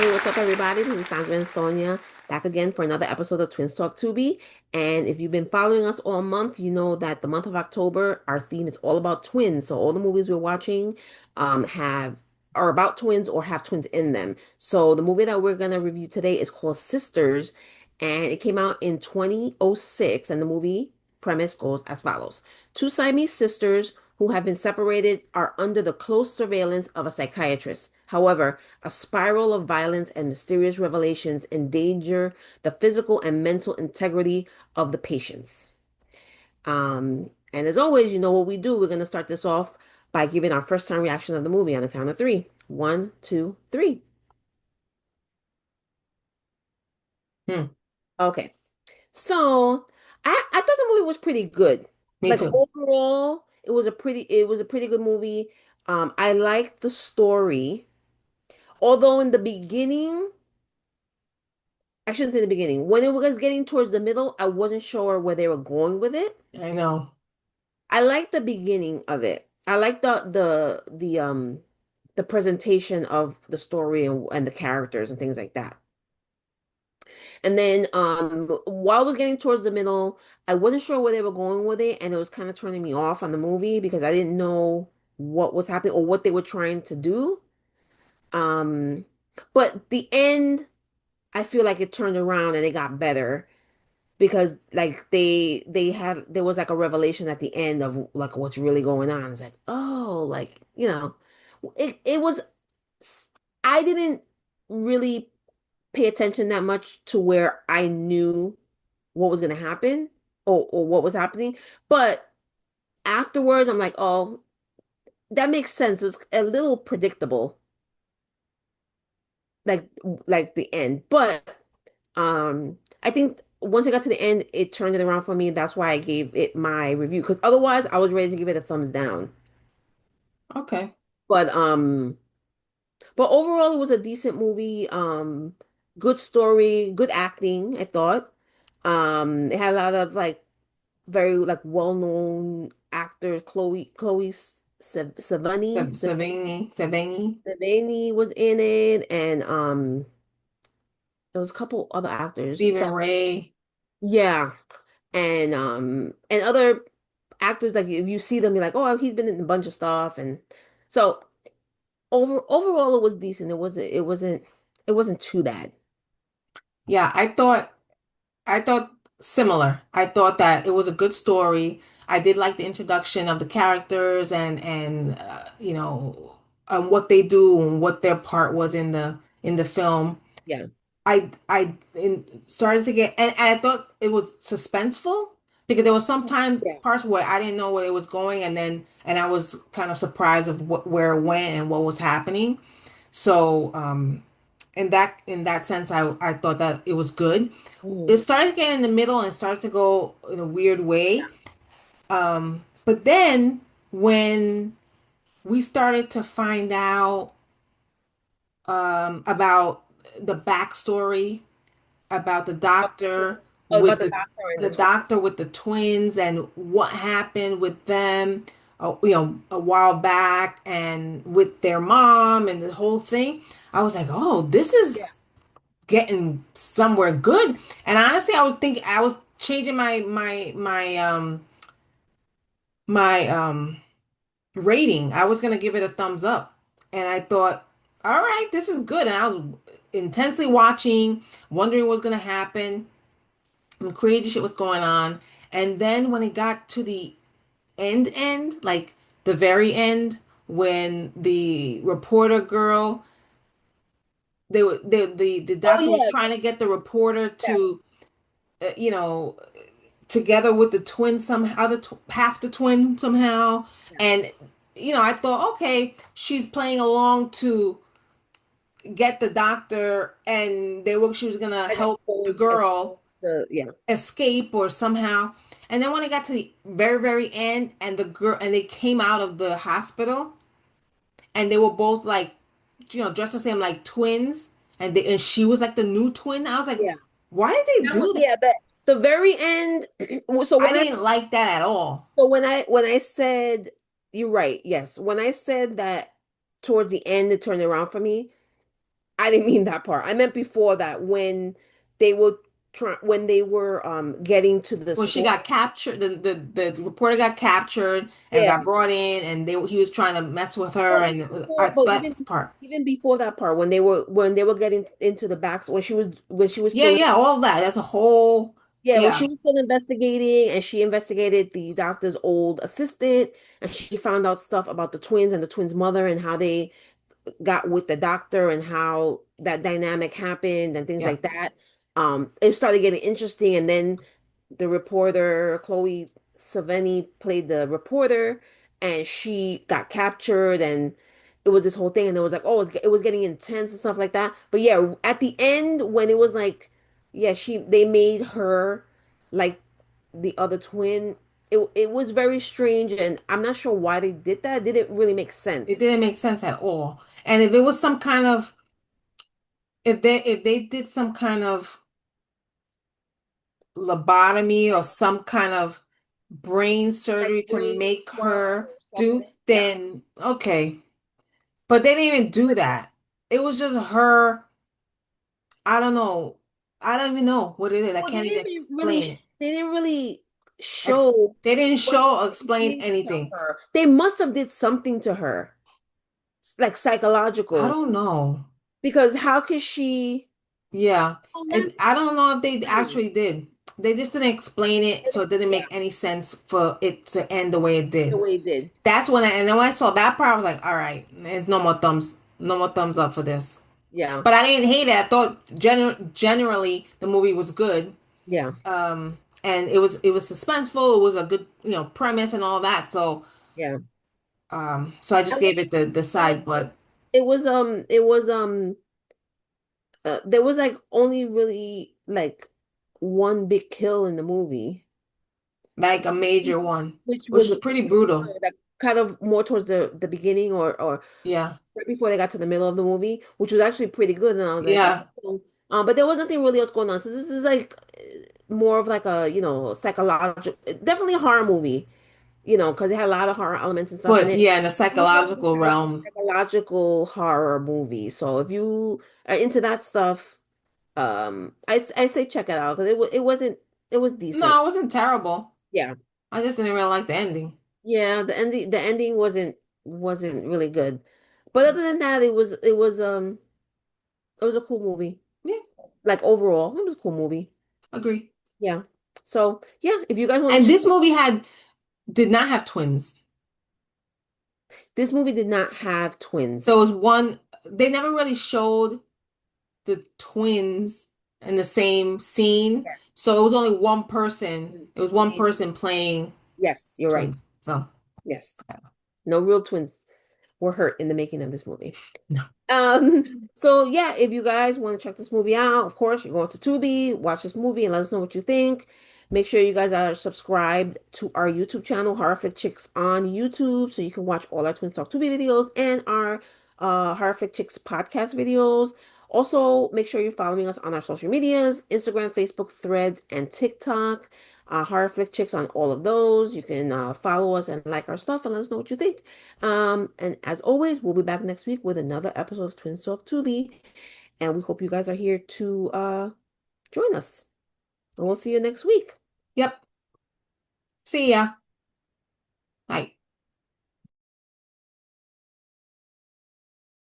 Hey, what's up, everybody? This is Sandra and Sonia back again for another episode of Twins Talk Tubi. And if you've been following us all month, you know that the month of October, our theme is all about twins. So all the movies we're watching have are about twins or have twins in them. So the movie that we're gonna review today is called Sisters, and it came out in 2006. And the movie premise goes as follows: two Siamese sisters who have been separated are under the close surveillance of a psychiatrist. However, a spiral of violence and mysterious revelations endanger the physical and mental integrity of the patients. And as always, you know what we do. We're going to start this off by giving our first time reaction of the movie on the count of three. One, two, three. Hmm, Okay. So I thought the movie was pretty good. me Like too. overall, it was a pretty good movie. I liked the story. Although in the beginning, I shouldn't say the beginning. When it was getting towards the middle, I wasn't sure where they were going with it. I know. I liked the beginning of it. I liked the presentation of the story and the characters and things like that. And then while I was getting towards the middle, I wasn't sure where they were going with it, and it was kind of turning me off on the movie because I didn't know what was happening or what they were trying to do. Um, but the end, I feel like it turned around and it got better because like they had there was like a revelation at the end of like what's really going on. It's like, oh, like, it was I didn't really pay attention that much to where I knew what was going to happen or what was happening. But afterwards, I'm like, oh, that makes sense. It was a little predictable, like like the end. But I think once it got to the end, it turned it around for me. That's why I gave it my review. Because otherwise, I was ready to give it a thumbs down. Okay. But but overall, it was a decent movie. Good story, good acting, I thought. It had a lot of like very like well-known actors. Chloe Savini. Sevigny was in it, and there was a couple other actors. Stephen Ray. Yeah, and other actors, like if you see them, you're like, oh, he's been in a bunch of stuff. And so overall it was decent. It wasn't too bad. Yeah, I thought similar. I thought that it was a good story. I did like the introduction of the characters and what they do and what their part was in the film. Yeah. Started to get, and I thought it was suspenseful because there was sometimes Yeah. parts where I didn't know where it was going, and I was kind of surprised of where it went and what was happening. So in that sense, I thought that it was good. It Mm. started getting in the middle and started to go in a weird way. But then when we started to find out about the backstory about the doctor Oh, about with the doctor and the the twin. doctor with the twins and what happened with them, a while back and with their mom and the whole thing. I was like, oh, this Yeah. is getting somewhere good. And honestly, I was changing my rating. I was gonna give it a thumbs up, and I thought, all right, this is good. And I was intensely watching, wondering what was gonna happen. Some crazy shit was going on. And then when it got to the end, like the very end, when the reporter girl, the Oh doctor was yeah. trying to get the reporter Yeah. to, uh, you know, together with the twin somehow, half the twin somehow, Yeah. and I thought, okay, she's playing along to get the doctor, and she was gonna Like help the expose girl the yeah. escape or somehow. And then when it got to the very, very end and they came out of the hospital and they were both like, dressed the same like twins and she was like the new twin. I was like, Yeah. why did they do that? Yeah, but the very end. So I when I didn't like that at all. so when I said you're right, yes. When I said that towards the end it turned around for me, I didn't mean that part. I meant before that when they were when they were getting to the Well, she store. got captured. The reporter got captured and Yeah. got brought in, and he was trying to mess with her, But and even before, but that even part. even before that part, when they were getting into the back, when she was Yeah, still yeah, all of that. That's a whole. yeah, when she Yeah, was still investigating, and she investigated the doctor's old assistant, and she found out stuff about the twins and the twins' mother and how they got with the doctor and how that dynamic happened and things yeah, like that. It started getting interesting, and then the reporter Chloe Savini played the reporter, and she got captured, and it was this whole thing, and it was like, oh, it was getting intense and stuff like that. But yeah, at the end when it was like, yeah, they made her like the other twin. It was very strange, and I'm not sure why they did that. It didn't really make it sense. didn't make sense at all. And if it was some kind of, if they did some kind of lobotomy or some kind of brain Like surgery to brain make swap her or do, something. Yeah. then okay. But they didn't even do that. It was just her. I don't know. I don't even know what it is. I Well, they can't even didn't really explain it. they didn't really Ex show they didn't what show or they explain did to anything. her. They must have did something to her, like I psychological, don't know. because how could she? Yeah. Well, It's, that's I don't know if they strange. actually did. They just didn't explain it, so it didn't Yeah, make any sense for it to end the way it the did. way it did. That's when and then when I saw that part, I was like, all right, there's no more thumbs up for this. Yeah, But I didn't hate it. I thought generally the movie was good. yeah. And it was suspenseful. It was a good, premise and all that. So, Yeah. so I just I gave liked it the I side, liked it. but There was like only really like one big kill in the movie, like a major one, which which was was pretty brutal. like kind of more towards the beginning or Yeah, right before they got to the middle of the movie, which was actually pretty good. And I was like, yeah. oh, but there was nothing really else going on. So this is like more of like a, psychological, definitely a horror movie, because it had a lot of horror elements and stuff in But it. yeah, in the It was psychological a realm, psychological horror movie. So if you are into that stuff, I say check it out because it was decent. no, it wasn't terrible. Yeah. I just didn't really like the ending. Yeah, the ending wasn't really good. But other than that, it was a cool movie. Yeah, Like overall, it was a cool movie. agree. Yeah. So yeah, if you guys want And to check this movie did not have twins. this movie did not have twins. So it was one, they never really showed the twins in the same scene. Yeah. So it was only one person. It was one Playing- person playing Yes, you're right. twins. So Yes. No real twins were hurt in the making of this movie. no. So yeah, if you guys want to check this movie out, of course, you're going to Tubi, watch this movie and let us know what you think. Make sure you guys are subscribed to our YouTube channel, Horror Flick Chicks on YouTube, so you can watch all our Twins Talk Tubi videos and our Horror Flick Chicks podcast videos. Also, make sure you're following us on our social medias, Instagram, Facebook, Threads, and TikTok. Horror Flick Chicks on all of those. You can follow us and like our stuff and let us know what you think. And as always, we'll be back next week with another episode of Twins Talk Tubi. And we hope you guys are here to join us. And we'll see you next week. Yep. See ya. Bye.